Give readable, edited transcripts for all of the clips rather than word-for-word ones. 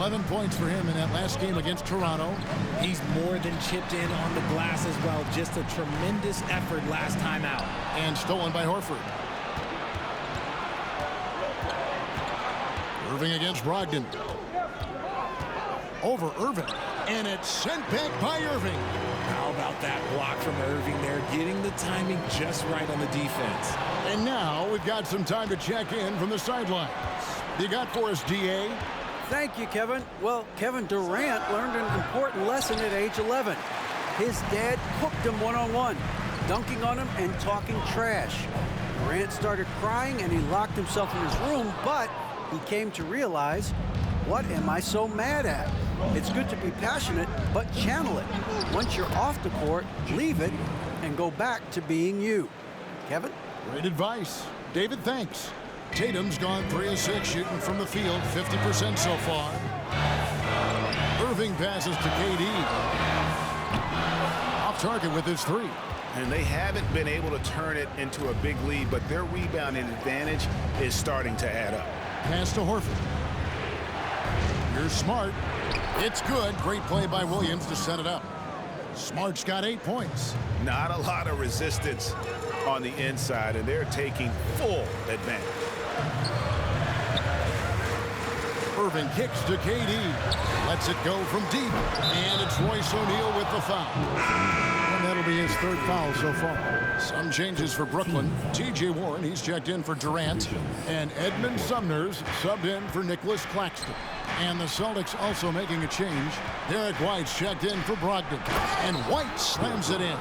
11 points for him in that last game against Toronto. He's more than chipped in on the glass as well. Just a tremendous effort last time out. And stolen by Horford. Irving against Brogdon. Over Irving. And it's sent back by Irving. How about that block from Irving there, getting the timing just right on the defense. And now we've got some time to check in from the sidelines. You got for us, D.A.? Thank you, Kevin. Well, Kevin Durant learned an important lesson at age 11. His dad cooked him one-on-one, dunking on him and talking trash. Durant started crying and he locked himself in his room, but he came to realize, what am I so mad at? It's good to be passionate, but channel it. Once you're off the court, leave it and go back to being you. Kevin? Great advice. David, thanks. Tatum's gone 3 of 6 shooting from the field, 50% so far. Irving passes to KD. Off target with his 3. And they haven't been able to turn it into a big lead, but their rebounding advantage is starting to add up. Pass to Horford. Here's Smart. It's good. Great play by Williams to set it up. Smart's got 8 points. Not a lot of resistance on the inside, and they're taking full advantage. Irving kicks to KD. Lets it go from deep. And it's Royce O'Neal with the foul. And that'll be his 3rd foul so far. Some changes for Brooklyn. T.J. Warren, he's checked in for Durant. And Edmund Sumner's subbed in for Nicholas Claxton. And the Celtics also making a change. Derek White's checked in for Brogdon. And White slams it in.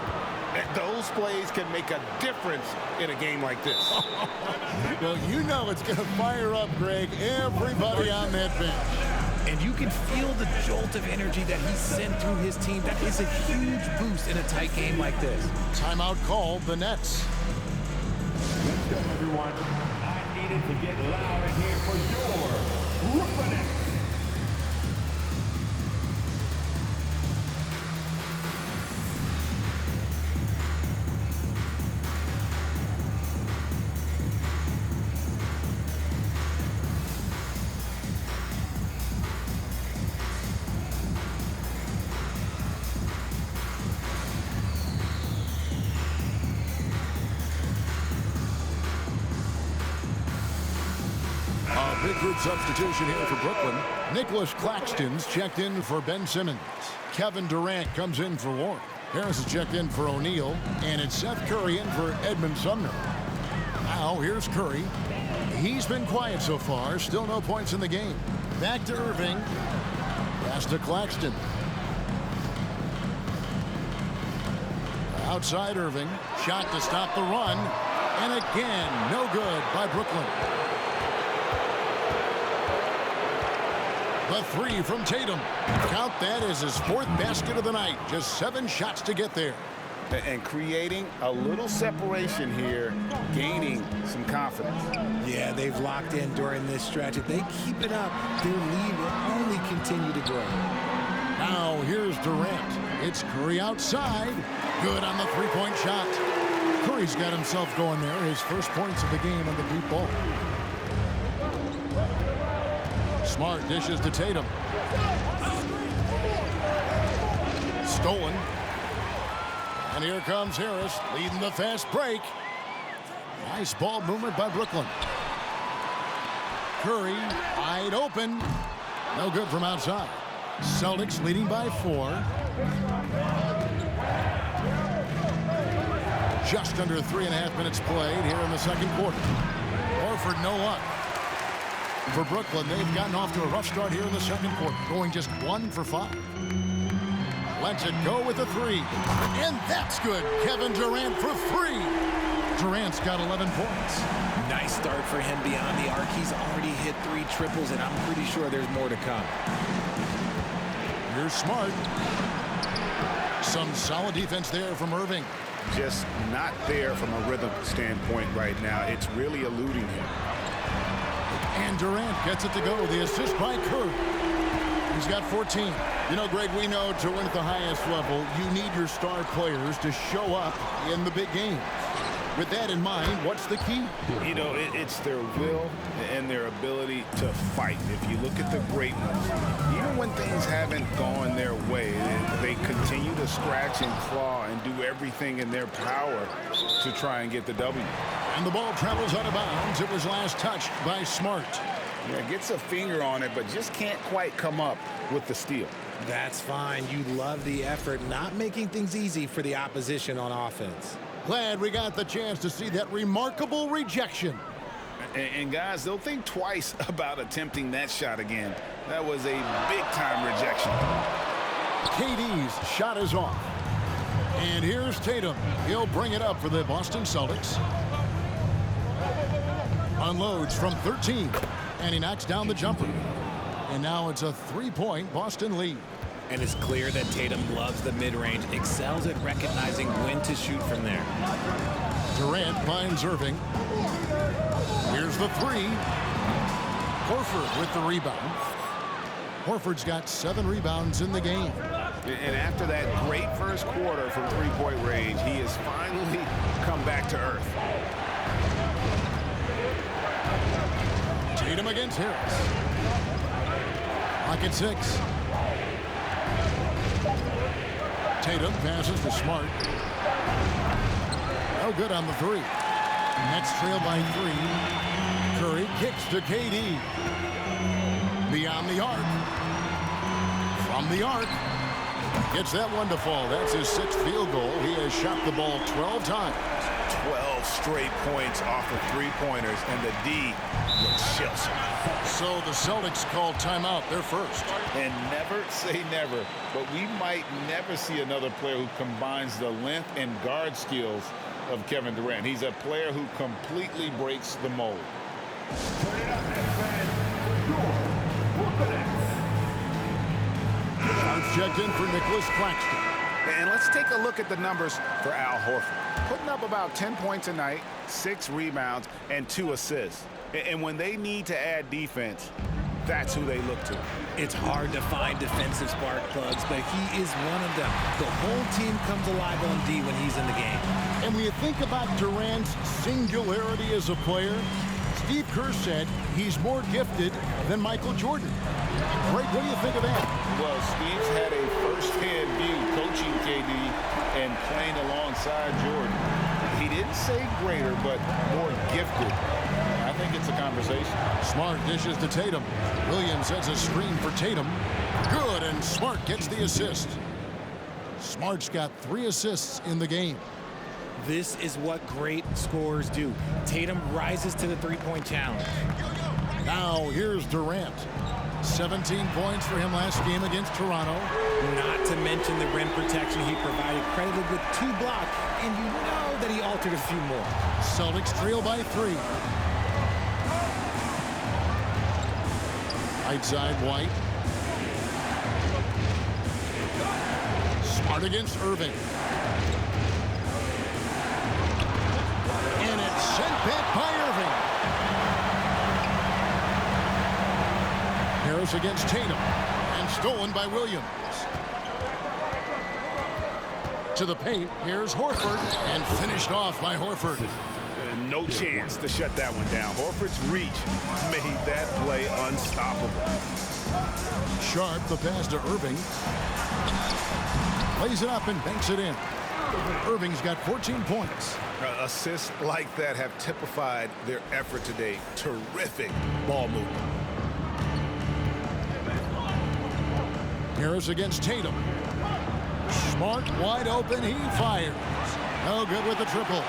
Those plays can make a difference in a game like this. Well, you know it's going to fire up, Greg, everybody on that bench. And you can feel the jolt of energy that he sent through his team. That is a huge boost in a tight game like this. Timeout called, the Nets. Let's go, everyone. I needed to get loud in here for your Brooklyn Nets. Big group substitution here for Brooklyn. Nicholas Claxton's checked in for Ben Simmons. Kevin Durant comes in for Warren. Harris is checked in for O'Neal. And it's Seth Curry in for Edmund Sumner. Now here's Curry. He's been quiet so far. Still no points in the game. Back to Irving. Pass to Claxton. Outside Irving. Shot to stop the run. And again, no good by Brooklyn. The 3 from Tatum. Count that as his 4th basket of the night. Just 7 shots to get there. And creating a little separation here, gaining some confidence. Yeah, they've locked in during this stretch. If they keep it up, their lead will only continue to grow. Now here's Durant. It's Curry outside. Good on the 3-point shot. Curry's got himself going there. His first points of the game on the deep ball. Smart dishes to Tatum. Stolen. And here comes Harris leading the fast break. Nice ball movement by Brooklyn. Curry wide open. No good from outside. Celtics leading by 4. Just under 3.5 minutes played here in the second quarter. Horford no luck. For Brooklyn, they've gotten off to a rough start here in the second quarter, going just 1 for 5. Lets it go with a 3. And that's good. Kevin Durant for 3. Durant's got 11 points. Nice start for him beyond the arc. He's already hit 3 triples, and I'm pretty sure there's more to come. Here's Smart. Some solid defense there from Irving. Just not there from a rhythm standpoint right now. It's really eluding him. And Durant gets it to go. The assist by Curry. He's got 14. You know, Greg, we know to win at the highest level, you need your star players to show up in the big games. With that in mind, what's the key? You know, it's their will and their ability to fight. If you look at the great ones, even when things haven't gone their way, they continue to scratch and claw and do everything in their power to try and get the W. And the ball travels out of bounds. It was last touched by Smart. Yeah, gets a finger on it, but just can't quite come up with the steal. That's fine. You love the effort, not making things easy for the opposition on offense. Glad we got the chance to see that remarkable rejection. And guys, they'll think twice about attempting that shot again. That was a big-time rejection. KD's shot is off. And here's Tatum. He'll bring it up for the Boston Celtics. Unloads from 13. And he knocks down the jumper. And now it's a three-point Boston lead. And it's clear that Tatum loves the mid-range, excels at recognizing when to shoot from there. Durant finds Irving. Here's the three. Horford with the rebound. Horford's got 7 rebounds in the game. And after that great first quarter from three-point range, he has finally come back to earth. Tatum against Harris. Lock at 6. Tatum passes to Smart. No good on the 3. Nets trail by 3. Curry kicks to KD. Beyond the arc. From the arc. Gets that one to fall. That's his 6th field goal. He has shot the ball 12 times. 12 straight points off of three-pointers, and the D looks chills. So the Celtics call timeout. They're first. And never say never, but we might never see another player who combines the length and guard skills of Kevin Durant. He's a player who completely breaks the mold. Turn it up, Nets fans. Your Brooklyn Nets. I've checked in for Nicholas Claxton. And let's take a look at the numbers for Al Horford. Putting up about 10 points a night, 6 rebounds, and 2 assists. And when they need to add defense, that's who they look to. It's hard to find defensive spark plugs, but he is one of them. The whole team comes alive on D when he's in the game. And when you think about Durant's singularity as a player, Steve Kerr said he's more gifted than Michael Jordan. Greg, what do you think of that? Well, Steve's had a first-hand view coaching KD and playing alongside Jordan. He didn't say greater, but more gifted. I think it's a conversation. Smart dishes to Tatum. Williams sets a screen for Tatum. Good, and Smart gets the assist. Smart's got 3 assists in the game. This is what great scorers do. Tatum rises to the three-point challenge. Now here's Durant. 17 points for him last game against Toronto. Not to mention the rim protection he provided, credited with 2 blocks, and you know that he altered a few more. Celtics trail by 3. Right side, White. Smart against Irving. And it's sent back by Irving. Harris against Tatum. And stolen by Williams. To the paint, here's Horford. And finished off by Horford. No chance to shut that one down. Horford's reach made that play unstoppable. Sharp, the pass to Irving. Lays it up and banks it in. Irving's got 14 points. Assists like that have typified their effort today. Terrific ball movement. Harris against Tatum. Smart, wide open, he fires. No good with the triple.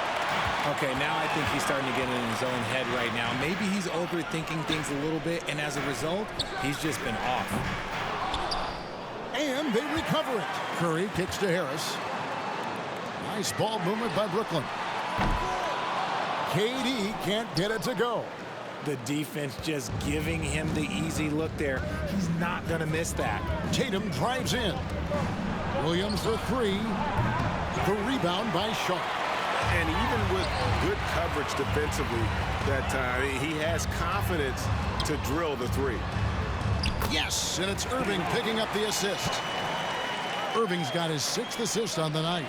Okay, now I think he's starting to get in his own head right now. Maybe he's overthinking things a little bit, and as a result, he's just been off. And they recover it. Curry kicks to Harris. Nice ball movement by Brooklyn. KD can't get it to go. The defense just giving him the easy look there. He's not going to miss that. Tatum drives in. Williams for 3. The rebound by Sharp. And even with good coverage defensively that time, he has confidence to drill the 3. Yes, and it's Irving picking up the assist. Irving's got his 6th assist on the night.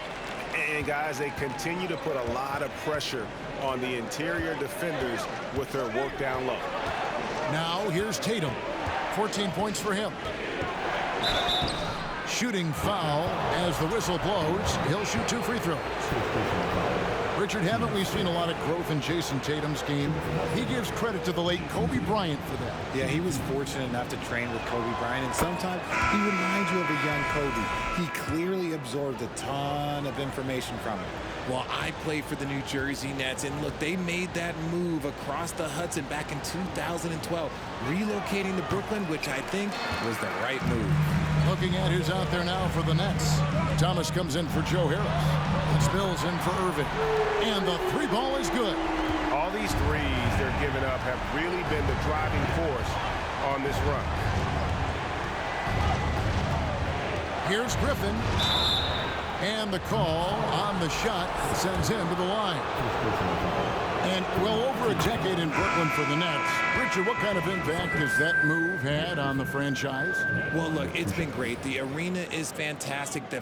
And guys, they continue to put a lot of pressure on the interior defenders with their work down low. Now here's Tatum. 14 points for him. Shooting foul as the whistle blows. He'll shoot 2 free throws. Richard, haven't we seen a lot of growth in Jason Tatum's game? He gives credit to the late Kobe Bryant for that. Yeah, he was fortunate enough to train with Kobe Bryant, and sometimes he reminds you of a young Kobe. He clearly absorbed a ton of information from him. Well, I played for the New Jersey Nets, and look, they made that move across the Hudson back in 2012, relocating to Brooklyn, which I think was the right move. Looking at who's out there now for the Nets. Thomas comes in for Joe Harris. Spills in for Irving. And the 3 ball is good. All these threes they're giving up have really been the driving force on this run. Here's Griffin. And the call on the shot sends him to the line. And well over a decade in Brooklyn for the Nets. Richard, what kind of impact has that move had on the franchise? Well, look, it's been great. The arena is fantastic. The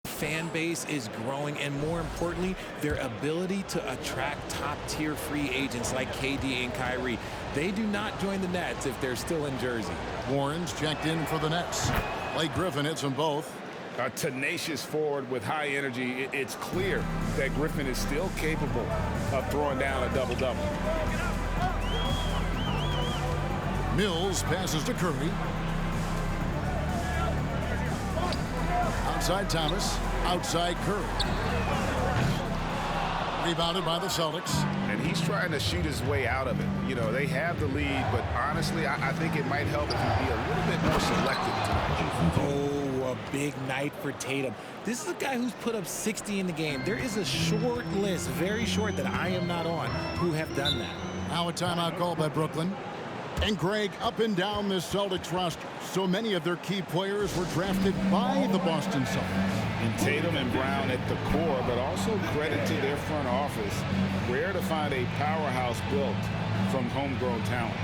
fan base is growing, and more importantly, their ability to attract top-tier free agents like KD and Kyrie. They do not join the Nets if they're still in Jersey. Warren's checked in for the Nets. Blake Griffin hits them both. A tenacious forward with high energy. It's clear that Griffin is still capable of throwing down a double-double. Mills passes to Curry. Outside Thomas. Outside Curry. Rebounded by the Celtics. And he's trying to shoot his way out of it. You know, they have the lead, but honestly, I think it might help if he be a little bit more selective tonight. Oh, a big night for Tatum. This is a guy who's put up 60 in the game. There is a short list, very short, that I am not on, who have done that. Now a timeout call by Brooklyn. And Greg, up and down this Celtics roster, so many of their key players were drafted by the Boston Celtics. And Tatum and Brown at the core, but also credit to their front office. Rare to find a powerhouse built from homegrown talent.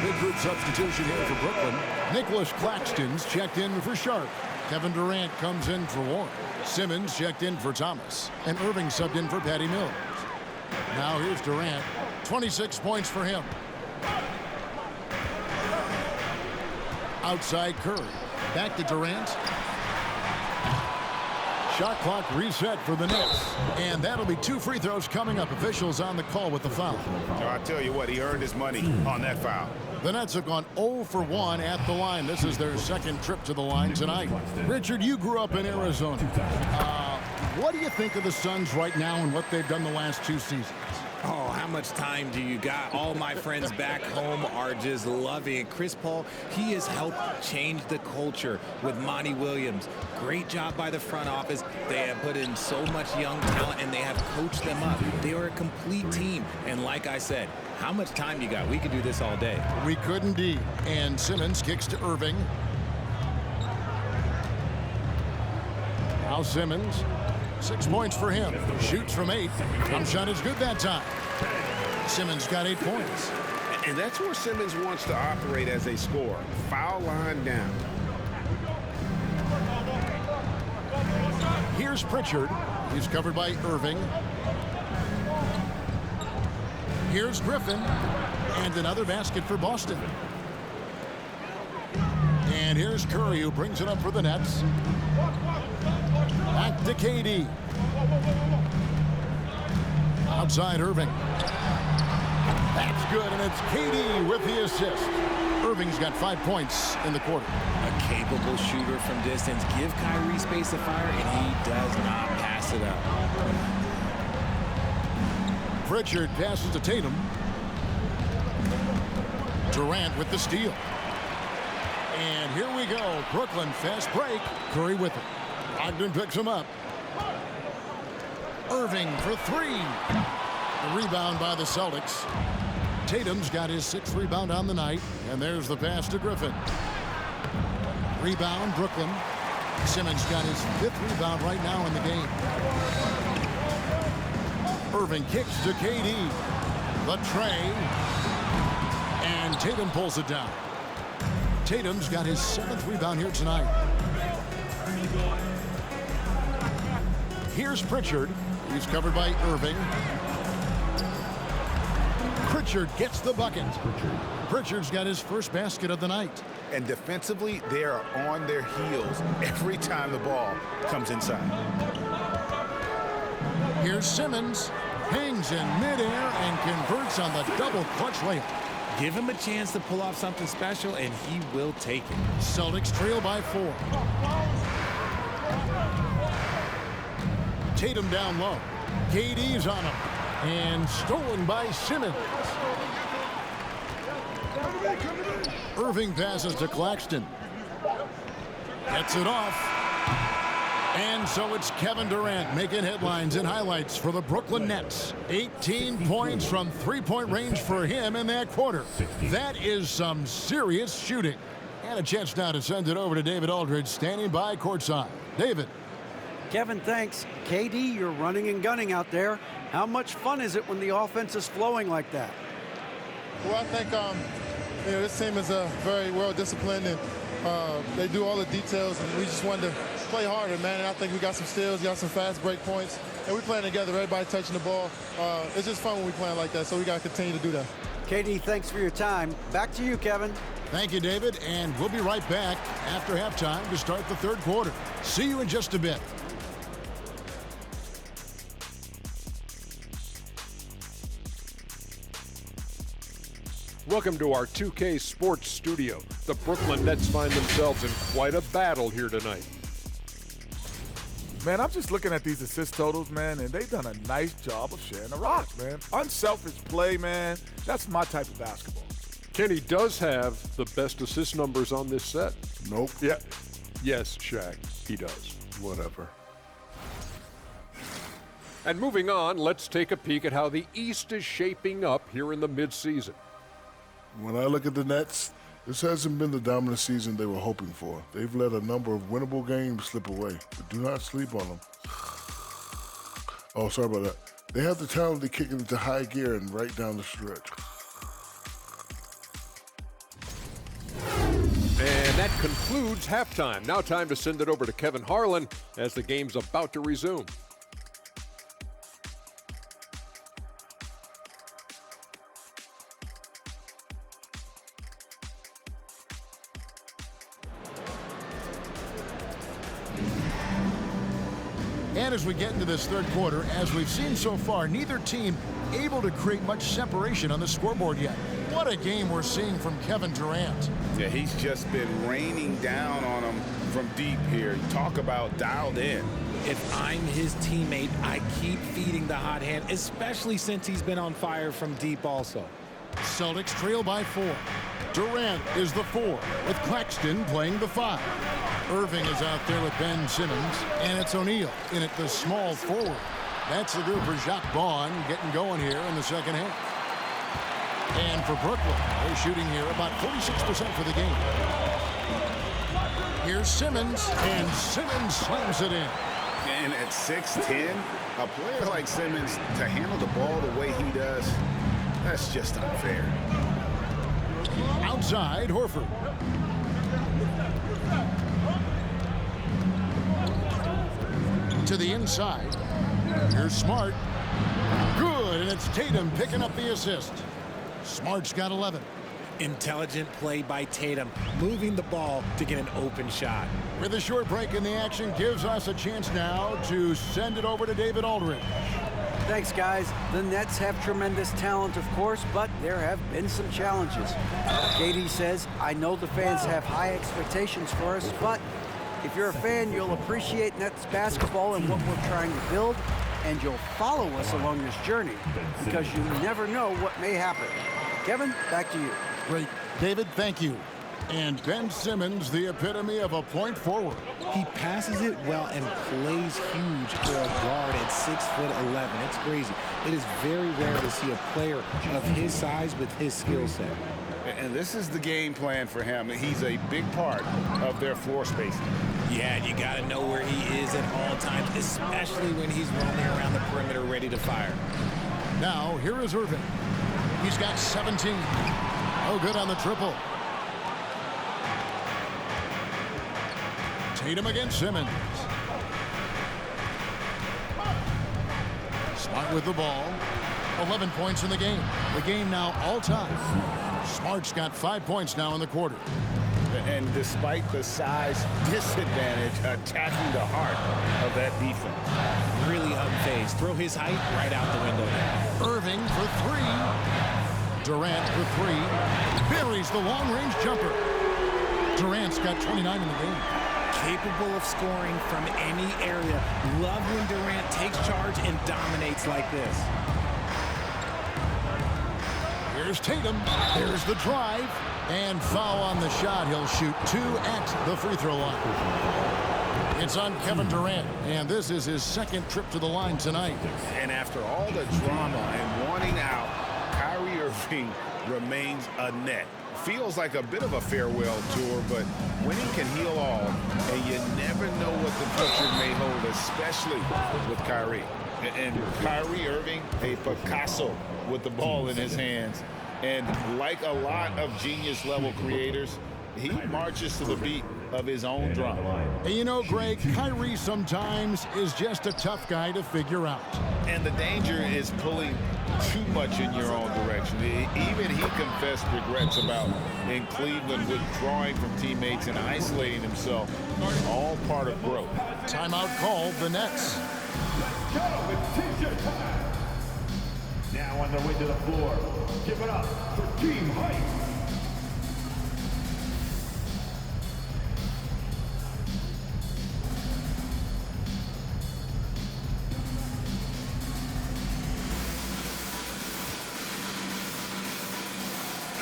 Big group substitution here for Brooklyn. Nicholas Claxton's checked in for Sharp. Kevin Durant comes in for Warren. Simmons checked in for Thomas. And Irving subbed in for Patty Mills. Now here's Durant. 26 points for him. Outside Curry. Back to Durant. Shot clock reset for the Nets. And that'll be 2 free throws coming up. Officials on the call with the foul. I tell you what, he earned his money on that foul. The Nets have gone 0 for 1 at the line. This is their second trip to the line tonight. Richard, you grew up in Arizona. What do you think of the Suns right now and what they've done the last 2 seasons? Oh, how much time do you got? All my friends back home are just loving it. Chris Paul, he has helped change the culture with Monty Williams. Great job by the front office. They have put in so much young talent, and they have coached them up. They are a complete team. And like I said, how much time you got? We could do this all day. We could indeed. And Simmons kicks to Irving. Now Simmons. 6 points for him. Shoots from 8. Jump shot is good that time. Simmons got 8 points. And that's where Simmons wants to operate as a scorer. Foul line down. Here's Pritchard. He's covered by Irving. Here's Griffin. And another basket for Boston. And here's Curry, who brings it up for the Nets. Back to KD. Outside Irving. That's good, and it's KD with the assist. Irving's got 5 points in the quarter. A capable shooter from distance. Give Kyrie space to fire, and he does not pass it up. Pritchard passes to Tatum. Durant with the steal. And here we go. Brooklyn fast break. Curry with it. Ogden picks him up. Irving for three. The rebound by the Celtics. Tatum's got his 6th rebound on the night. And there's the pass to Griffin. Rebound, Brooklyn. Simmons got his 5th rebound right now in the game. Irving kicks to KD. The tray. And Tatum pulls it down. Tatum's got his 7th rebound here tonight. Here's Pritchard. He's covered by Irving. Pritchard gets the bucket. Pritchard's got his 1st basket of the night. And defensively, they are on their heels every time the ball comes inside. Here's Simmons. Hangs in midair and converts on the double clutch layup. Give him a chance to pull off something special, and he will take it. Celtics trail by 4. Tatum down low. KD's on him. And stolen by Simmons. Irving passes to Claxton. Gets it off. And so it's Kevin Durant making headlines and highlights for the Brooklyn Nets. 18 points from 3-point range for him in that quarter. That is some serious shooting. And a chance now to send it over to David Aldridge, standing by courtside. David. Kevin, thanks. KD, you're running and gunning out there. How much fun is it when the offense is flowing like that? Well, I think this team is very well disciplined, and they do all the details, and we just wanted to play harder, man. And I think we got some steals, got some fast break points, and we playing together, everybody touching the ball. It's just fun when we playing like that, so we got to continue to do that. KD, thanks for your time. Back to you, Kevin. Thank you, David, and we'll be right back after halftime to start the 3rd quarter. See you in just a bit. Welcome to our 2K Sports Studio. The Brooklyn Nets find themselves in quite a battle here tonight. Man, I'm just looking at these assist totals, man, and they've done a nice job of sharing the rock, man. Unselfish play, man. That's my type of basketball. Kenny does have the best assist numbers on this set. Nope. Yeah. Yes, Shaq, he does. Whatever. And moving on, let's take a peek at how the East is shaping up here in the midseason. When I look at the Nets, this hasn't been the dominant season they were hoping for. They've let a number of winnable games slip away, but do not sleep on them. Oh, sorry about that. They have the talent to kick it into high gear and right down the stretch. And that concludes halftime. Now time to send it over to Kevin Harlan as the game's about to resume. And as we get into this 3rd quarter, as we've seen so far, neither team able to create much separation on the scoreboard yet. What a game we're seeing from Kevin Durant. Yeah, he's just been raining down on them from deep here. Talk about dialed in. If I'm his teammate, I keep feeding the hot hand, especially since he's been on fire from deep also. Celtics trail by 4. Durant is the 4, with Claxton playing the 5. Irving is out there with Ben Simmons, and it's O'Neal in at the small forward. That's the group for Jacques Vaughn getting going here in the 2nd half. And for Brooklyn, they're shooting here about 46% for the game. Here's Simmons, and Simmons slams it in. And at 6'10", a player like Simmons, to handle the ball the way he does, that's just unfair. Outside, Horford. To the inside. Here's Smart. Good, and it's Tatum picking up the assist. Smart's got 11. Intelligent play by Tatum, moving the ball to get an open shot. With a short break in the action, gives us a chance now to send it over to David Aldridge. Thanks, guys. The Nets have tremendous talent, of course, but there have been some challenges. KD says, I know the fans have high expectations for us, but if you're a fan, you'll appreciate Nets basketball and what we're trying to build, and you'll follow us along this journey because you never know what may happen. Kevin, back to you. Great. David, thank you. And Ben Simmons, the epitome of a point forward. He passes it well and plays huge for a guard at 6'11". It's crazy. It is very rare to see a player of his size with his skill set. And this is the game plan for him. He's a big part of their floor spacing. Yeah, you got to know where he is at all times, especially when he's roaming around the perimeter ready to fire. Now, here is Irving. He's got 17. Oh, good on the triple. Tatum against Simmons. Smart with the ball. 11 points in the game. The game now all-time. Smart's got 5 points now in the quarter. And despite the size disadvantage, attacking the heart of that defense. Really unfazed. Throw his height right out the window now. Irving for 3. Durant for 3. Buries the long-range jumper. Durant's got 29 in the game. Capable of scoring from any area. Love when Durant takes charge and dominates like this. Here's Tatum. There's the drive. And foul on the shot. He'll shoot 2 at the free throw line. It's on Kevin Durant. And this is his second trip to the line tonight. And after all the drama and wanting out, Kyrie Irving remains a Net. Feels like a bit of a farewell tour, but winning can heal all, and you never know what the future may hold, especially with Kyrie. And Kyrie Irving, a Picasso with the ball in his hands. And like a lot of genius-level creators, he marches to the beat of his own drum. And you know, Greg, Kyrie sometimes is just a tough guy to figure out. And the danger is pulling too much in your own direction. Even he confessed regrets about in Cleveland withdrawing from teammates and isolating himself. All part of growth. Timeout called the Nets. Now on their way to the floor, give it up for Team Height.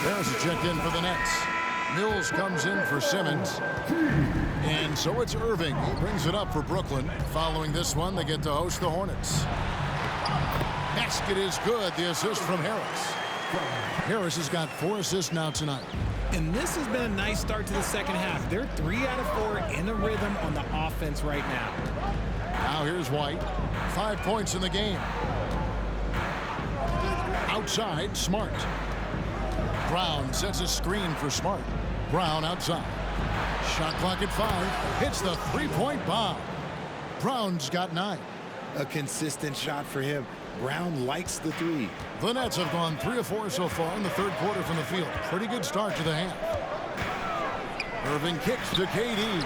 There's a check in for the Nets. Mills comes in for Simmons. And so it's Irving. He brings it up for Brooklyn. Following this one, they get to host the Hornets. Basket is good. The assist from Harris. Harris has got 4 assists now tonight. And this has been a nice start to the second half. They're 3 out of 4 in a rhythm on the offense right now. Now here's White. 5 points in the game. Outside, Smart. Brown sets a screen for Smart. Brown outside. Shot clock at 5. Hits the three-point bomb. Brown's got 9. A consistent shot for him. Brown likes the 3. The Nets have gone 3 of 4 so far in the third quarter from the field. Pretty good start to the half. Irving kicks to KD.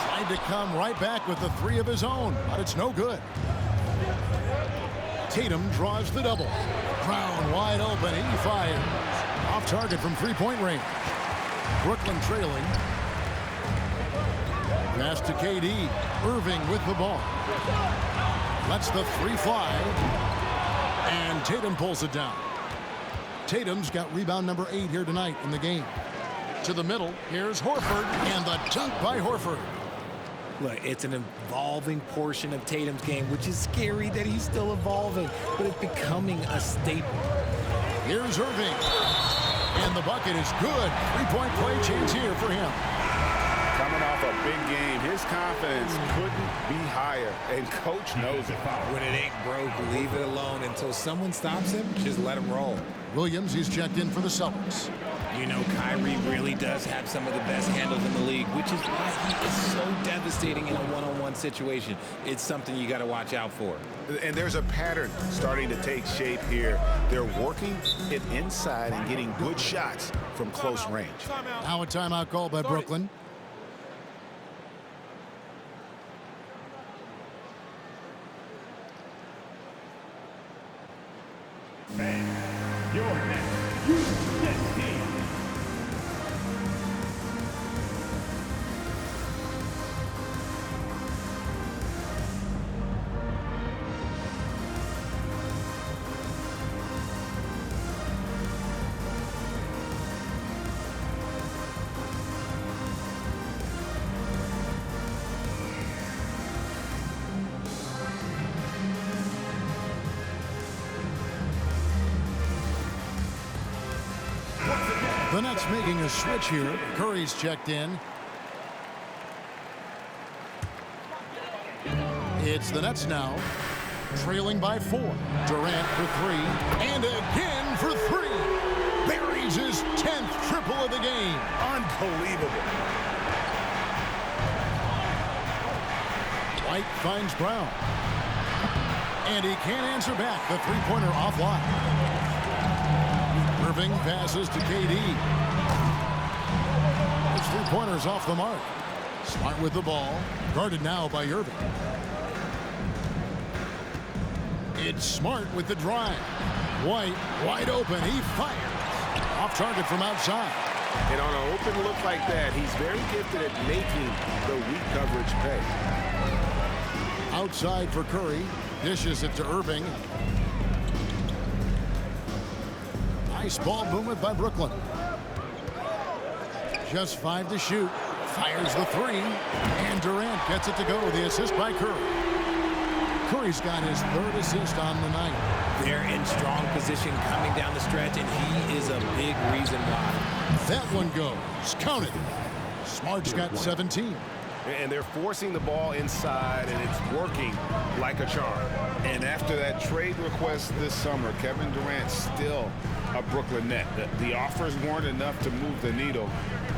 Tried to come right back with the 3 of his own, but it's no good. Tatum draws the double. Brown wide open. He fires. Off target from three-point range. Brooklyn trailing. Pass to KD. Irving with the ball. Lets the 3 fly. And Tatum pulls it down. Tatum's got rebound number 8 here tonight in the game. To the middle. Here's Horford. And the dunk by Horford. Look, it's an evolving portion of Tatum's game, which is scary that he's still evolving, but it's becoming a staple. Here's Irving. And the bucket is good. 3-point play chance here for him. Coming off a big game, his confidence couldn't be higher, and coach knows it. When it ain't broke, leave it alone until someone stops him. Just let him roll. Williams, he's checked in for the Celtics. You know, Kyrie really does have some of the best handles in the league, which is why he is so devastating in a one-on-one situation. It's something you got to watch out for. And there's a pattern starting to take shape here. They're working it inside and getting good shots from close range. Now a timeout call by Brooklyn. And your next U.S. team. The Nets making a switch here. Curry's checked in. It's the Nets now, trailing by 4. Durant for 3, and again for 3. Buries his 10th triple of the game. Unbelievable. White finds Brown. And he can't answer back. The three-pointer offline. Irving passes to KD. His three-pointer's off the mark. Smart with the ball. Guarded now by Irving. It's Smart with the drive. White wide open. He fires. Off target from outside. And on an open look like that, he's very gifted at making the weak coverage pay. Outside for Curry. Dishes it to Irving. Nice ball movement by Brooklyn. Just 5 to shoot. Fires the 3. And Durant gets it to go. The assist by Curry. Curry's got his 3rd assist on the night. They're in strong position coming down the stretch, and he is a big reason why. That one goes. Counted. Smart's got 17. And they're forcing the ball inside, and it's working like a charm. And after that trade request this summer, Kevin Durant's still a Brooklyn Net. The offers weren't enough to move the needle,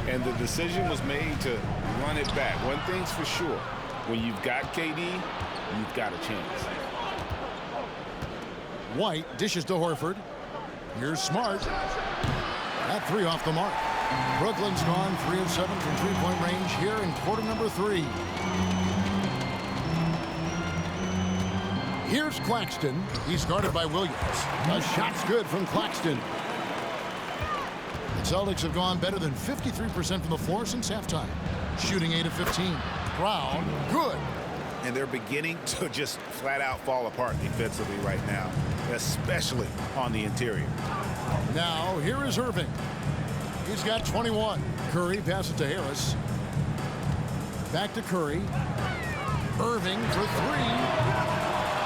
and the decision was made to run it back. One thing's for sure, when you've got KD, you've got a chance. White dishes to Horford. Here's Smart. That 3 off the mark. Brooklyn's gone 3 of 7 from three-point range here in quarter number 3. Here's Claxton. He's guarded by Williams. The shot's good from Claxton. The Celtics have gone better than 53% from the floor since halftime. Shooting 8 of 15. Brown, good. And they're beginning to just flat out fall apart defensively right now, especially on the interior. Now, here is Irving. He's got 21. Curry passes to Harris. Back to Curry. Irving for 3.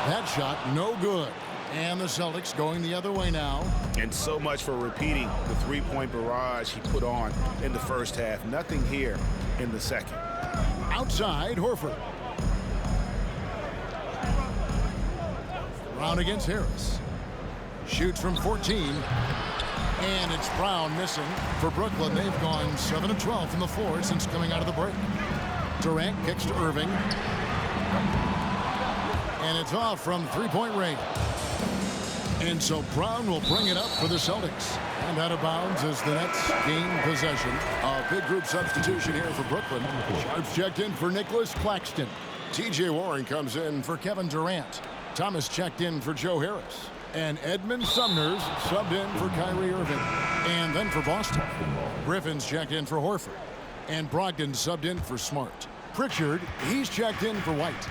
That shot, no good. And the Celtics going the other way now. And so much for repeating the three-point barrage he put on in the first half. Nothing here in the second. Outside, Horford. Brown against Harris. Shoots from 14. And it's Brown missing. For Brooklyn, they've gone 7 of 12 from the floor since coming out of the break. Durant kicks to Irving. And it's off from three-point range. And so Brown will bring it up for the Celtics. And out of bounds as the Nets gain possession. A big group substitution here for Brooklyn. Sharps checked in for Nicholas Claxton. T.J. Warren comes in for Kevin Durant. Thomas checked in for Joe Harris. And Edmund Sumner's subbed in for Kyrie Irving. And then for Boston, Griffin's checked in for Horford. And Brogdon subbed in for Smart. Pritchard, he's checked in for White.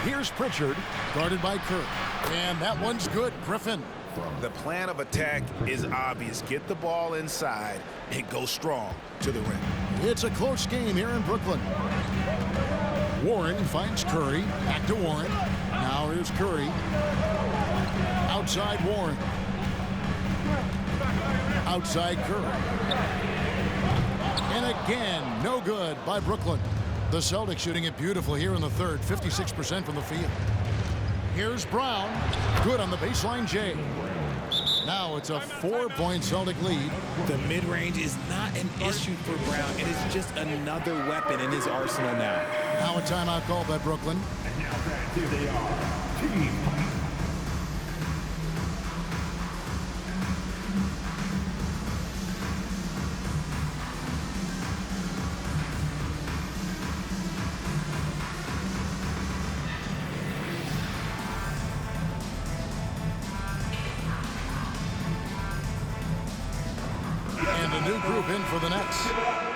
Here's Pritchard, guarded by Kerr. And that one's good, Griffin. The plan of attack is obvious. Get the ball inside and go strong to the rim. It's a close game here in Brooklyn. Warren finds Curry. Back to Warren. Now here's Curry. Outside Warren. Outside Curry. And again, no good by Brooklyn. The Celtics shooting it beautiful here in the third. 56% from the field. Here's Brown. Good on the baseline, Jay. Now it's a 4-point Celtic lead. The mid-range is not an issue for Brown. It is just another weapon in his arsenal now. Now a timeout called by Brooklyn. And now back, here they are. Team And a new group in for the Nets.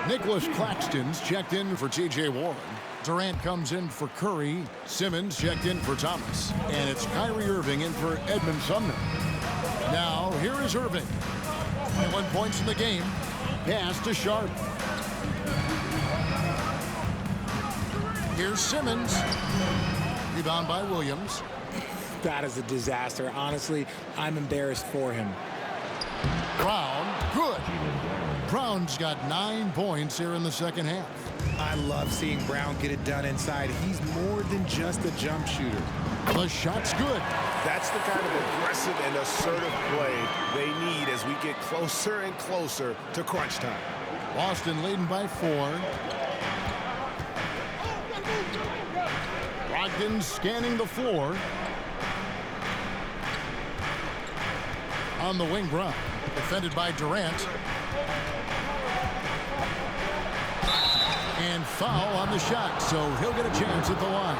Nicholas Claxton's checked in for T.J. Warren. Durant comes in for Curry. Simmons checked in for Thomas. And it's Kyrie Irving in for Edmund Sumner. Now, here is Irving. 21 points in the game. Pass to Sharp. Here's Simmons. Rebound by Williams. That is a disaster. Honestly, I'm embarrassed for him. Brown, good. Brown's got 9 points here in the second half. I love seeing Brown get it done inside. He's more than just a jump shooter. The shot's good. That's the kind of aggressive and assertive play they need as we get closer and closer to crunch time. Boston leading by 4. Brogdon scanning the floor. On the wing, Brown. Defended by Durant. And foul on the shot, so he'll get a chance at the line.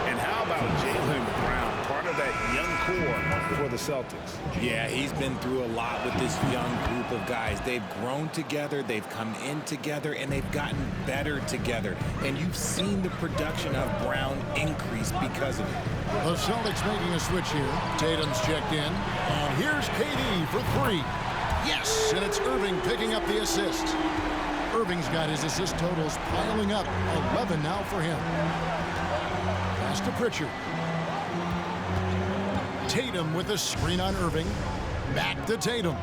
And how about Jaylen Brown, part of that young core for the Celtics? Yeah, he's been through a lot with this young group of guys. They've grown together, they've come in together, and they've gotten better together. And you've seen the production of Brown increase because of it. The Celtics making a switch here. Tatum's checked in. And here's KD for 3. Yes, and it's Irving picking up the assist. Irving's got his assist totals piling up. 11 now for him. Pass to Pritchard. Tatum with a screen on Irving. Back to Tatum.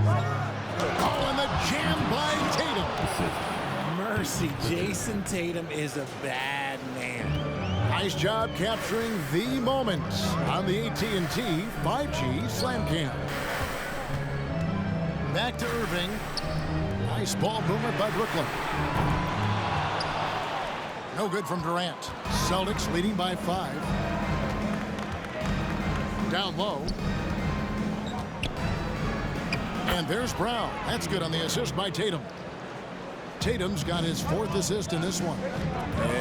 Oh, and the jam by Tatum. Mercy, Jason Tatum is a bad man. Nice job capturing the moment on the AT&T 5G Slam Cam. Back to Irving. Nice ball movement by Brooklyn. No good from Durant. Celtics leading by 5. Down low. And there's Brown. That's good on the assist by Tatum. Tatum's got his 4th assist in this one.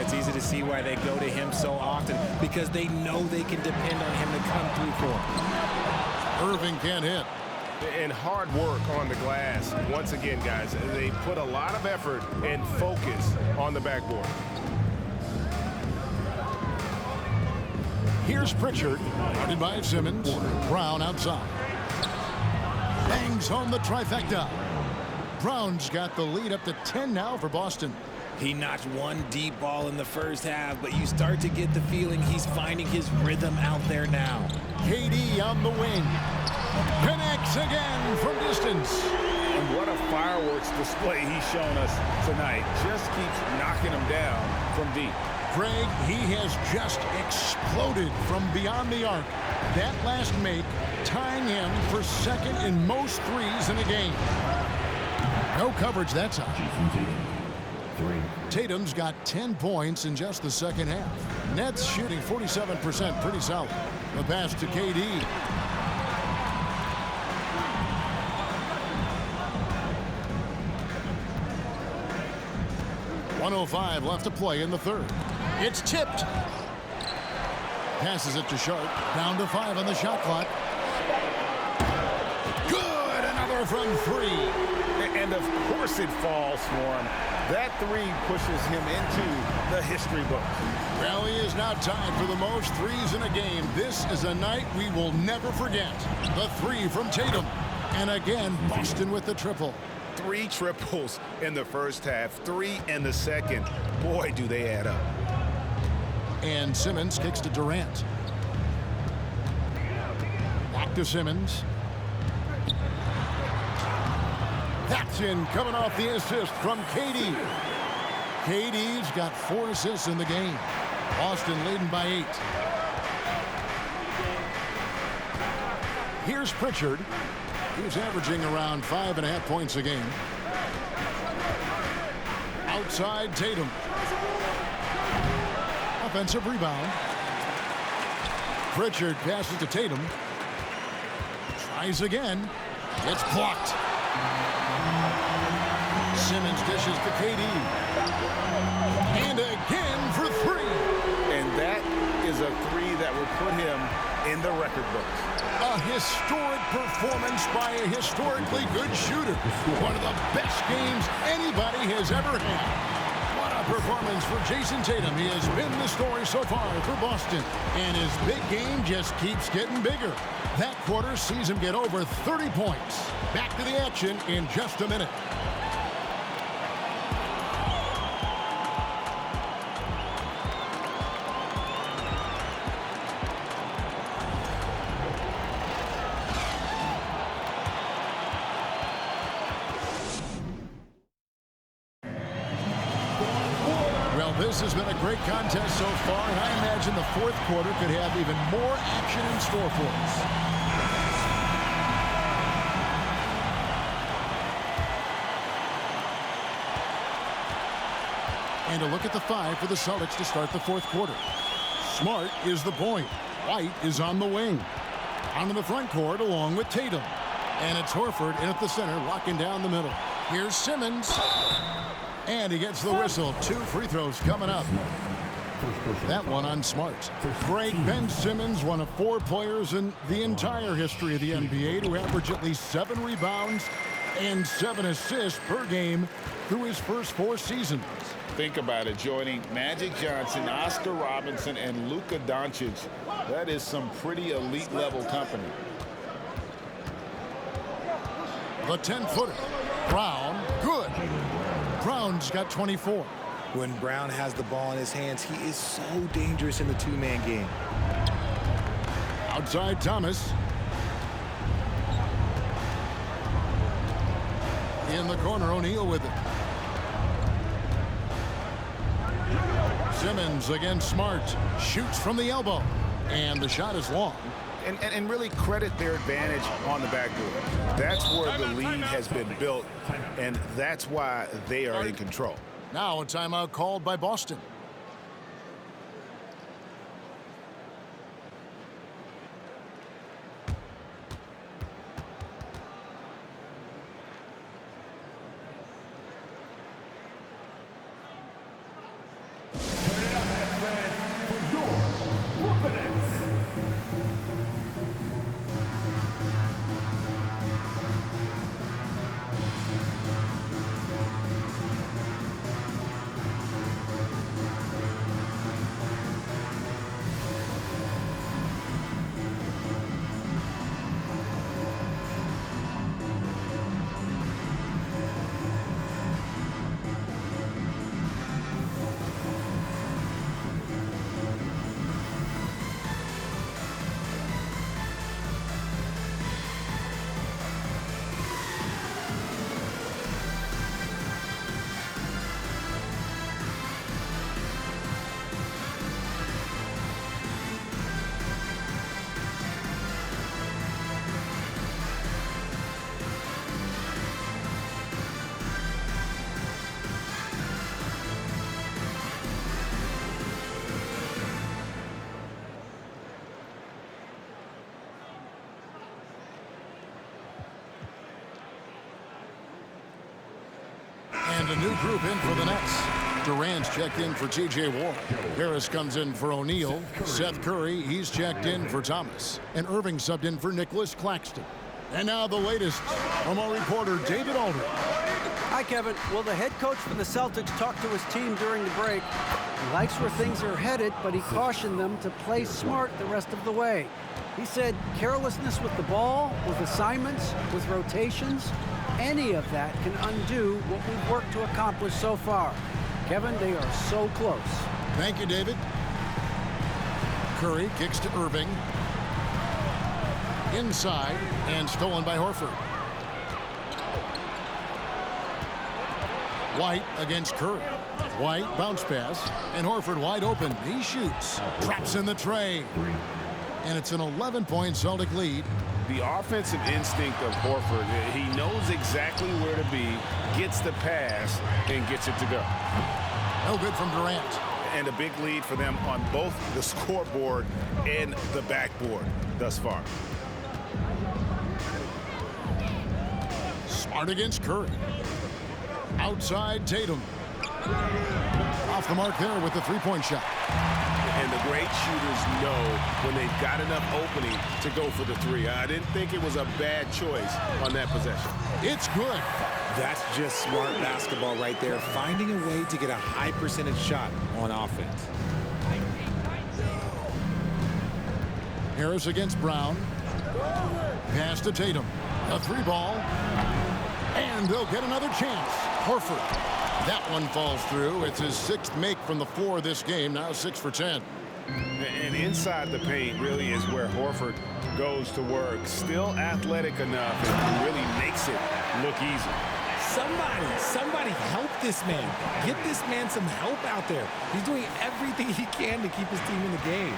It's easy to see why they go to him so often, because they know they can depend on him to come through for them. Irving can't hit. And hard work on the glass. Once again, guys, they put a lot of effort and focus on the backboard. Here's Pritchard, guarded by Simmons. Brown outside. Bangs home the trifecta. Brown's got the lead up to 10 now for Boston. He notched one deep ball in the first half, but you start to get the feeling he's finding his rhythm out there now. KD on the wing. Connects again from distance. And what a fireworks display he's shown us tonight. Just keeps knocking them down from deep. Craig, he has just exploded from beyond the arc. That last make tying him for 2nd in most threes in a game. No coverage that time. Tatum's got 10 points in just the second half. Nets shooting 47%, pretty solid. The pass to KD. .105 left to play in the third. It's tipped. Passes it to Sharp. Down to 5 on the shot clock. Good! Another from 3. And of course it falls for him. That 3 pushes him into the history books. Well, he is now tied for the most threes in a game. This is a night we will never forget. The 3 from Tatum. And again, Boston with the triple. 3 triples in the first half, 3 in the second. Boy, do they add up. And Simmons kicks to Durant. Back to Simmons. That's in, coming off the assist from KD. KD's got 4 assists in the game. Boston leading by 8. Here's Pritchard. He's averaging around 5.5 points a game. Outside Tatum. Offensive rebound. Pritchard passes to Tatum. Tries again. It's blocked. Simmons dishes to KD. And again for three. And that is a three that will put him in the record books. A historic performance by a historically good shooter. One of the best games anybody has ever had. What a performance for Jason Tatum. He has been the story so far for Boston. And his big game just keeps getting bigger. That quarter sees him get over 30 points. Back to the action in just a minute. This has been a great contest so far, and I imagine the fourth quarter could have even more action in store for us. And a look at the five for the Celtics to start the fourth quarter. Smart is the point. White is on the wing. Onto the front court along with Tatum. And it's Horford in at the center, locking down the middle. Here's Simmons. And he gets the whistle. 2 free throws coming up. That one on Smart. Great Ben Simmons, one of 4 players in the entire history of the NBA to average at least 7 rebounds and 7 assists per game through his first 4 seasons. Think about it, joining Magic Johnson, Oscar Robinson, and Luka Doncic. That is some pretty elite level company. The 10-footer. Brown, good. Brown's got 24. When Brown has the ball in his hands, he is so dangerous in the two-man game. Outside Thomas. In the corner, O'Neal with it. Simmons against Smart. Shoots from the elbow. And the shot is long. And really credit their advantage on the backdoor. That's where the lead has been built, and that's why they are in control. Now a timeout called by Boston. And a new group in for the Nets. Durant's checked in for T.J. Warren. Harris comes in for O'Neal. Seth Curry, he's checked in for Thomas. And Irving subbed in for Nicholas Claxton. And now the latest from our reporter, David Aldridge. Hi, Kevin. Well, the head coach for the Celtics talked to his team during the break. He likes where things are headed, but he cautioned them to play smart the rest of the way. He said carelessness with the ball, with assignments, with rotations, any of that can undo what we've worked to accomplish so far. Kevin, they are so close. Thank you, David. Curry kicks to Irving. Inside and stolen by Horford. White against Curry. White bounce pass and Horford wide open. He shoots. Drops in the tray. And it's an 11-point Celtic lead The offensive instinct of Horford, he knows exactly where to be, gets the pass, and gets it to go. No good from Durant. And a big lead for them on both the scoreboard and the backboard thus far. Smart against Curry. Outside Tatum. Off the mark there with the three-point shot. And the great shooters know when they've got enough opening to go for the three. I didn't think it was a bad choice on that possession. It's good. That's just smart basketball right there, finding a way to get a high percentage shot on offense. Harris against Brown. Pass to Tatum. A three ball. And they'll get another chance. Horford. That one falls through. It's his sixth make from the floor this game. Now 6 for 10. And inside the paint really is where Horford goes to work. Still athletic enough and really makes it look easy. Somebody help this man. Get this man some help out there. He's doing everything he can to keep his team in the game.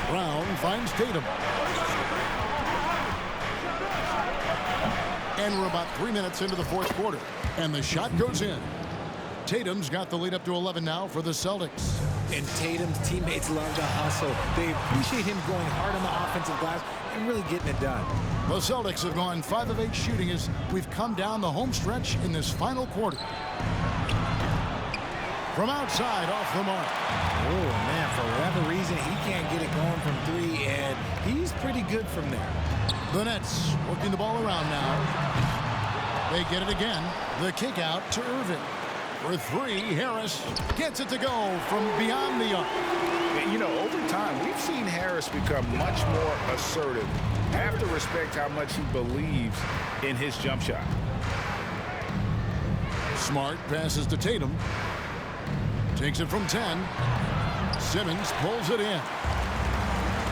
Brown finds Tatum. And we're about 3 minutes into the fourth quarter. And the shot goes in. Tatum's got the lead up to 11 now for the Celtics. And Tatum's teammates love to hustle. They appreciate him going hard on the offensive glass and really getting it done. The Celtics have gone 5 of 8 shooting as we've come down the home stretch in this final quarter. From outside, off the mark. Oh, man, for whatever reason, he can't get it going from 3, and he's pretty good from there. The Nets working the ball around now. They get it again. The kick out to Irving. For 3, Harris gets it to go from beyond the arc. You know, over time, we've seen Harris become much more assertive. Have to respect how much he believes in his jump shot. Smart passes to Tatum. Takes it from 10. Simmons pulls it in.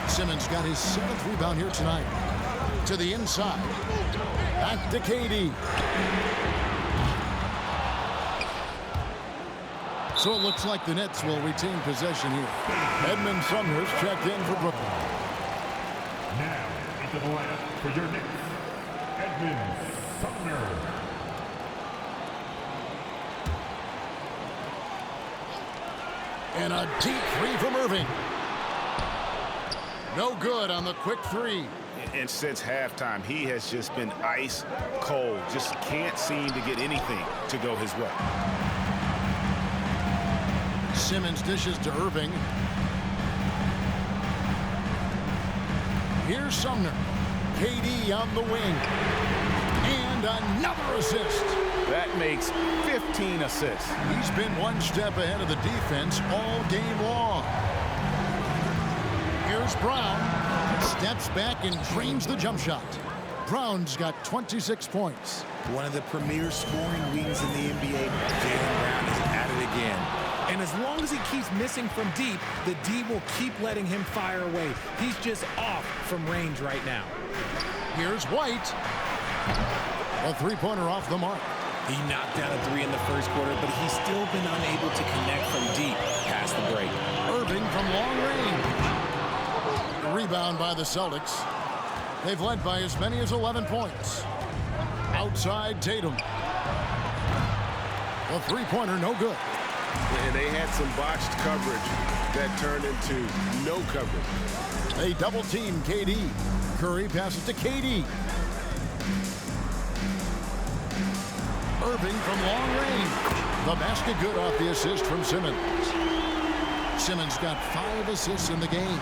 Simmons got his 7th rebound here tonight. To the inside. Back to KD. So it looks like the Nets will retain possession here. Edmund Sumner's checked in for Brooklyn. Now into the lineup for your Knicks, Edmund Sumner. And a deep 3 from Irving. No good on the quick 3. And since halftime, he has just been ice cold. Just can't seem to get anything to go his way. Simmons dishes to Irving. Here's Sumner. KD on the wing. And another assist. That makes 15 assists. He's been one step ahead of the defense all game long. Here's Brown. Steps back and drains the jump shot. Brown's got 26 points. One of the premier scoring wings in the NBA. Jaylen Brown is at it again. And as long as he keeps missing from deep, the D will keep letting him fire away. He's just off from range right now. Here's White. A three-pointer off the mark. He knocked down a 3 in the first quarter, but he's still been unable to connect from deep past the break. Irving from long range. A rebound by the Celtics. They've led by as many as 11 points. Outside Tatum. A three-pointer, no good. And they had some botched coverage that turned into no coverage. They double-team KD. Curry passes to KD. Irving from long range. The basket good off the assist from Simmons. Simmons got 5 assists in the game.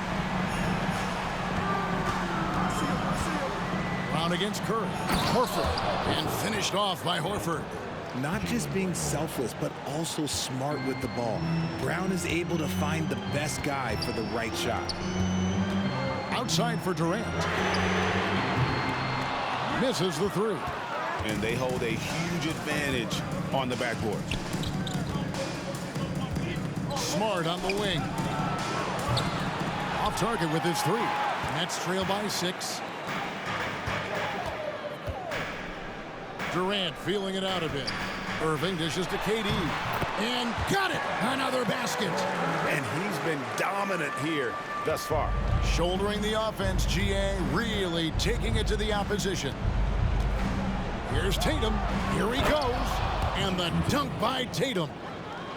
Brown against Curry. Horford. And finished off by Horford. Not just being selfless, but also smart with the ball. Brown is able to find the best guy for the right shot. Outside for Durant. Misses the 3. And they hold a huge advantage on the backboard. Smart on the wing. Off target with his 3. Nets trail by 6. Durant feeling it out a bit. Irving dishes to KD. And got it. Another basket. And he's been dominant here thus far. Shouldering the offense, GA really taking it to the opposition. Here's Tatum. Here he goes. And the dunk by Tatum.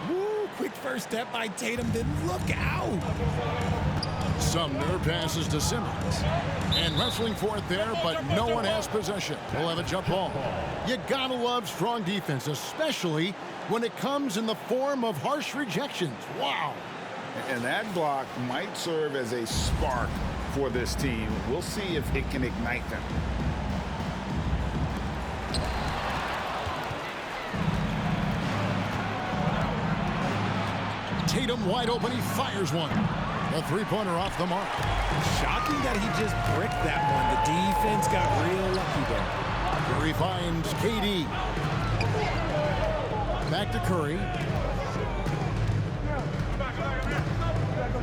Woo, quick first step by Tatum. Then look out. Sumner passes to Simmons. And wrestling for it there, but no one has possession. We'll have a jump ball. You gotta love strong defense, especially when it comes in the form of harsh rejections. Wow. And that block might serve as a spark for this team. We'll see if it can ignite them. Tatum wide open, he fires one. A three-pointer off the mark. Shocking that he just bricked that one. The defense got real lucky there. Curry finds KD. Back to Curry.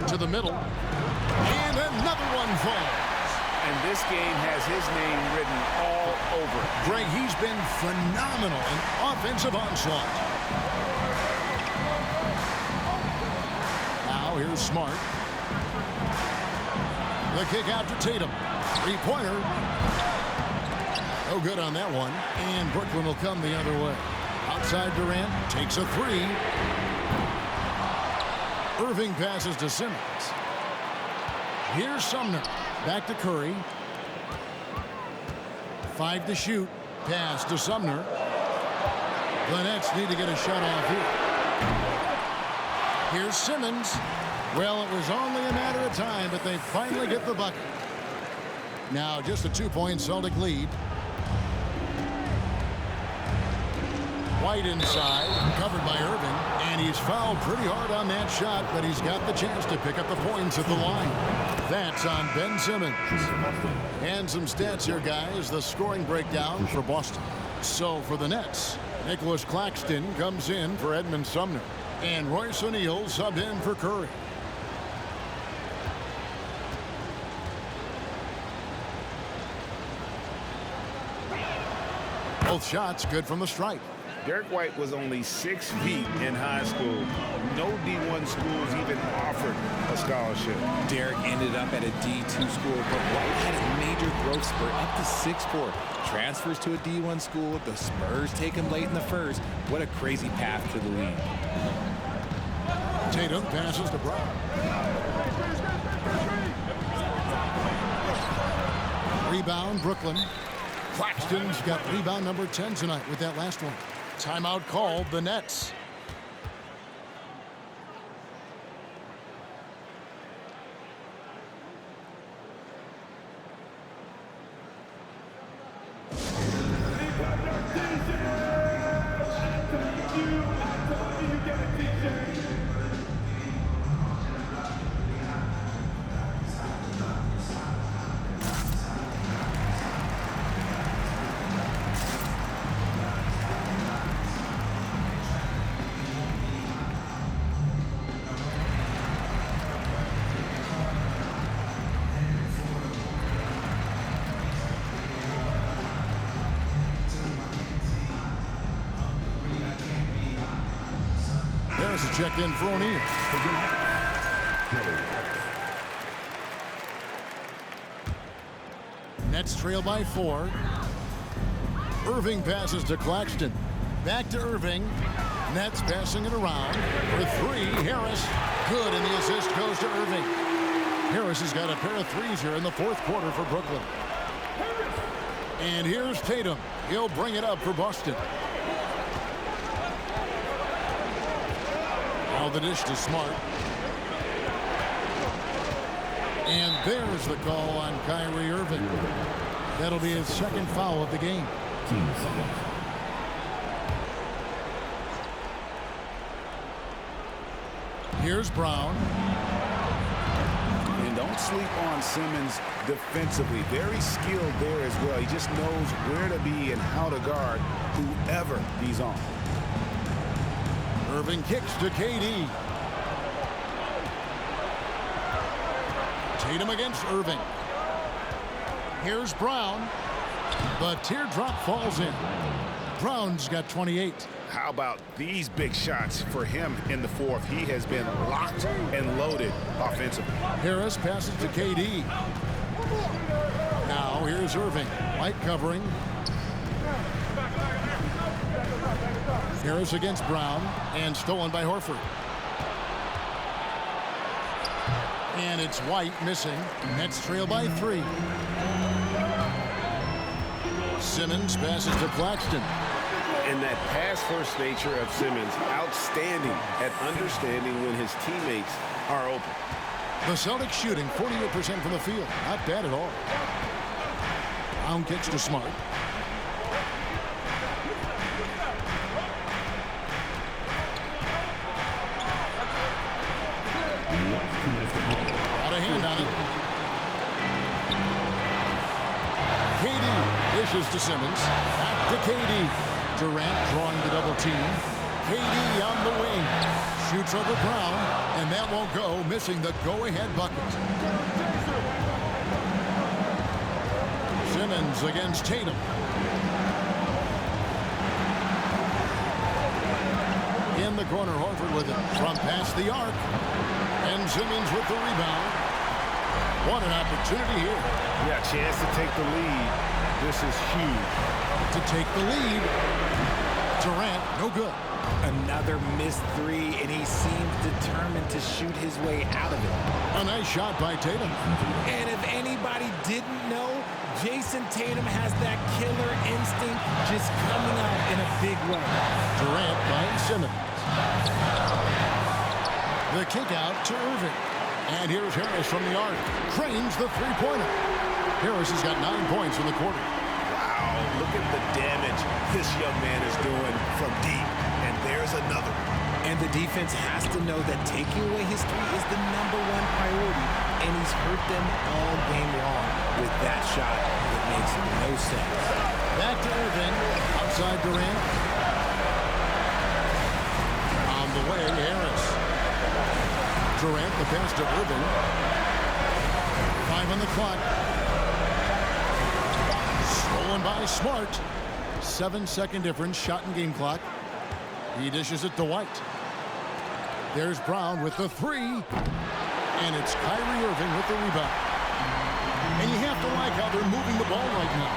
To the middle. And another one falls. And this game has his name written all over it. Greg, he's been phenomenal in offensive onslaught. Now here's Smart. The kick out to Tatum. Three-pointer. No good on that one. And Brooklyn will come the other way. Outside Durant takes a three. Irving passes to Simmons. Here's Sumner. Back to Curry. 5 to shoot. Pass to Sumner. The Nets need to get a shot off here. Here's Simmons. Well, it was only a matter of time, but they finally get the bucket. Now just a 2-point Celtic lead. White inside, covered by Irving, and he's fouled pretty hard on that shot, but he's got the chance to pick up the points at the line. That's on Ben Simmons. And some stats here, guys. The scoring breakdown for Boston. So for the Nets, Nicholas Claxton comes in for Edmund Sumner, and Royce O'Neal subbed in for Curry. Both shots good from the stripe. Derek White was only 6 feet in high school. No D1 schools even offered a scholarship. Derek ended up at a D2 school, but White had a major growth spurt up to 6'4". Transfers to a D1 school. The Spurs take him late in the first. What a crazy path to the league. Tatum passes to Brown. Rebound, Brooklyn. Claxton's got rebound number 10 tonight with that last one. Timeout called, the Nets. There's a check in for O'Neal. Nets trail by 4. Irving passes to Claxton. Back to Irving. Nets passing it around for 3. Harris. Good, and the assist goes to Irving. Harris has got a pair of threes here in the fourth quarter for Brooklyn. And here's Tatum. He'll bring it up for Boston. Now the dish to Smart. And there's the call on Kyrie Irving. That'll be his second foul of the game. Here's Brown. And don't sleep on Simmons defensively. Very skilled there as well. He just knows where to be and how to guard whoever he's on. Irving kicks to KD. Tatum against Irving. Here's Brown. The teardrop falls in. Brown's got 28. how about these big shots for him in the fourth? He has been locked and loaded offensively. Harris passes to KD. Now here's Irving. White covering. Harris against Brown, and stolen by Horford. And it's White missing. Nets trail by 3. Simmons passes to Claxton. And that pass-first nature of Simmons, outstanding at understanding when his teammates are open. The Celtics shooting 48% from the field. Not bad at all. Brown kicks to Smart. Got a hand on it. KD dishes to Simmons. Back to KD. Durant drawing the double team. KD on the wing. Shoots over Brown, and that won't go, missing the go-ahead bucket. Simmons against Tatum. In the corner, Horford with it from past the arc. And Simmons with the rebound. What an opportunity here. Yeah, chance to take the lead. This is huge. To take the lead. Durant, no good. Another missed 3, and he seems determined to shoot his way out of it. A nice shot by Tatum. And if anybody didn't know, Jason Tatum has that killer instinct just coming out in a big way. Durant finds Simmons. The kick out to Irving. And here's Harris from the arc. Cranes the three-pointer. Harris has got 9 points in the quarter. Wow, look at the damage this young man is doing from deep. And there's another. And the defense has to know that taking away his 3 is the #1 priority. And he's hurt them all game long with that shot. It makes no sense. Back to Irving. Outside Durant. On the way, Harris. Durant, the pass to Irving. 5 on the clock. Stolen by Smart. 7-second difference, shot and game clock. He dishes it to White. There's Brown with the 3. And it's Kyrie Irving with the rebound. And you have to like how they're moving the ball right now.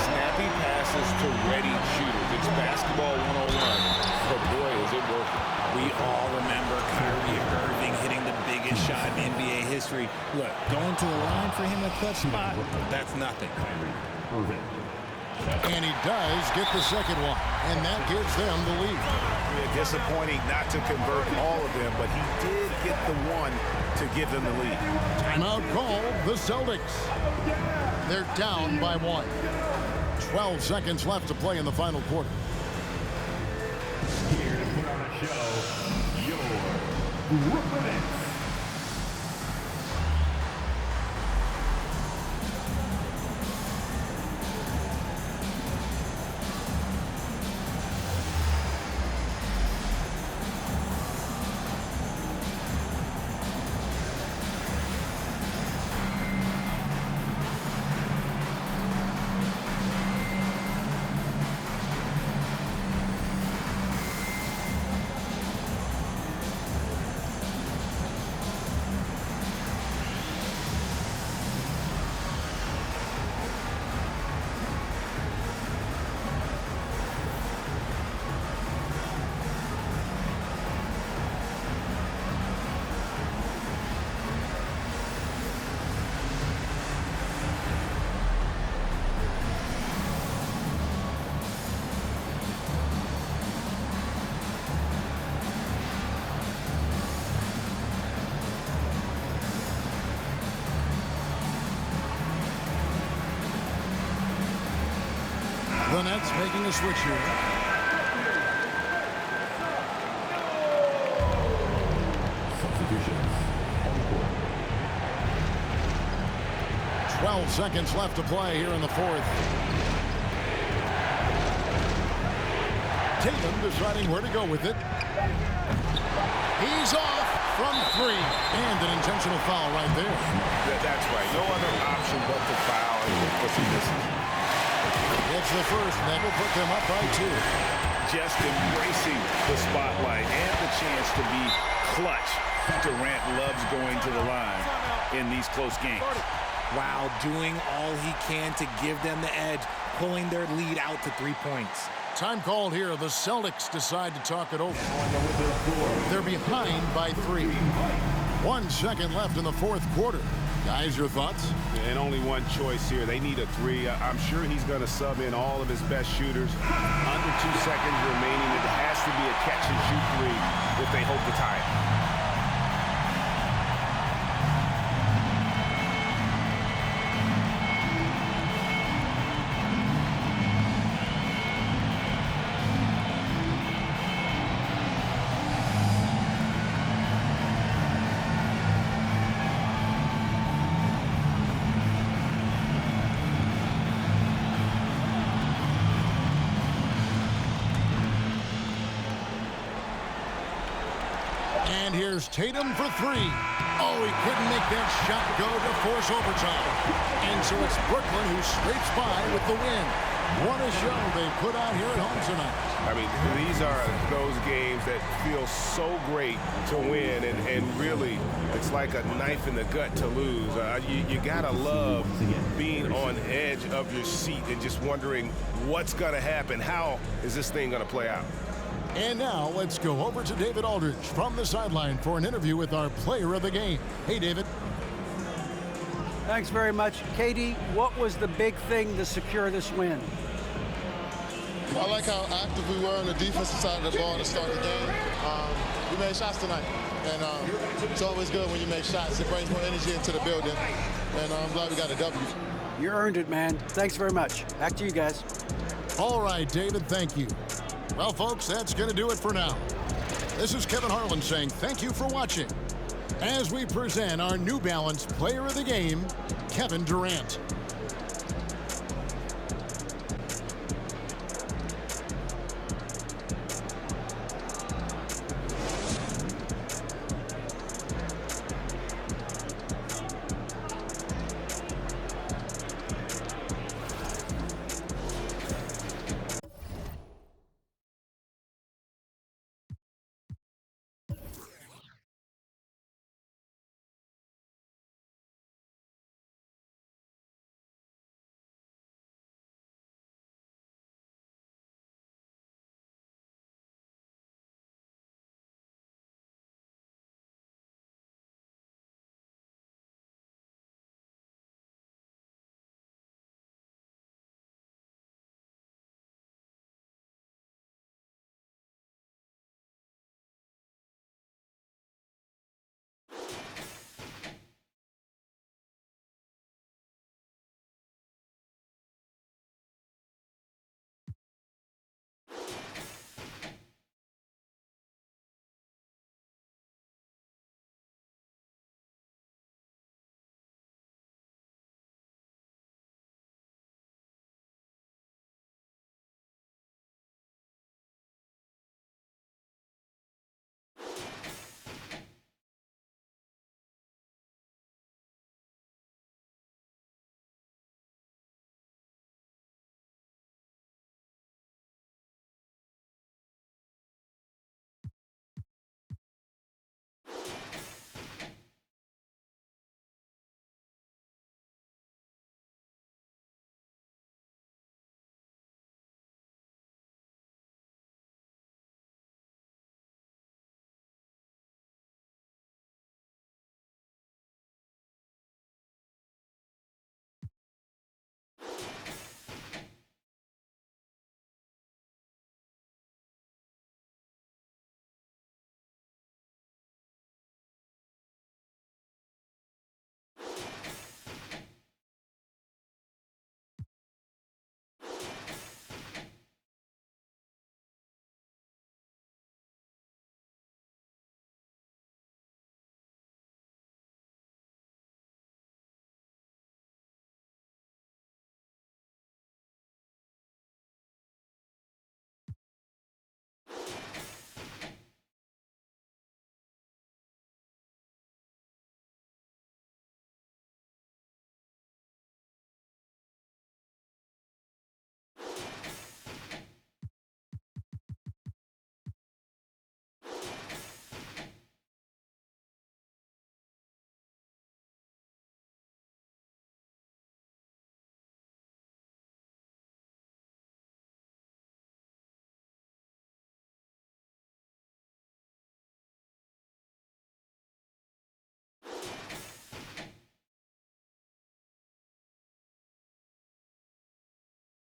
Snappy passes to ready shooters. It's basketball 101. But boy, is it working. We all remember Kyrie Irving hitting the biggest shot in NBA history. Look, going to the line for him a clutch spot, that's nothing. And he does get the second one. And that gives them the lead. Yeah, disappointing not to convert all of them, but he did get the one to give them the lead. Timeout called the Celtics. They're down by 1. 12 seconds left to play in the final quarter. Here to put on a show, your Brooklyn Nets. The Nets making a switch here. Substitutions. 12 seconds left to play here in the fourth. Tatum deciding where to go with it. He's off from 3. And an intentional foul right there. Yeah, that's right. No other option but to foul. What's he missing? It's the first, and that will put them up by 2. just embracing the spotlight and the chance to be clutch. Durant loves going to the line in these close games. Wow, doing all he can to give them the edge, pulling their lead out to 3 points. Time called here. The Celtics decide to talk it over. They're behind by 3. 1 second left in the fourth quarter. Guys, your thoughts? And only one choice here. They need a 3. I'm sure he's going to sub in all of his best shooters. Under 2 seconds remaining. It has to be a catch-and-shoot 3 if they hope to tie it. And here's Tatum for 3. Oh, he couldn't make that shot go to force overtime. And so it's Brooklyn who scrapes by with the win. What a show they put out here at home tonight. I mean, these are those games that feel so great to win, and really, it's like a knife in the gut to lose. You gotta love being on edge of your seat and just wondering what's gonna happen. How is this thing gonna play out? And now let's go over to David Aldridge from the sideline for an interview with our player of the game. Hey, David. Thanks very much. KD, what was the big thing to secure this win? I like how active we were on the defensive side of the ball to start the game. We made shots tonight, and it's always good when you make shots. It brings more energy into the building, and I'm glad we got a W. You earned it, man. Thanks very much. Back to you guys. All right, David, thank you. Well, folks, that's going to do it for now. This is Kevin Harlan saying thank you for watching as we present our New Balance Player of the Game, Kevin Durant.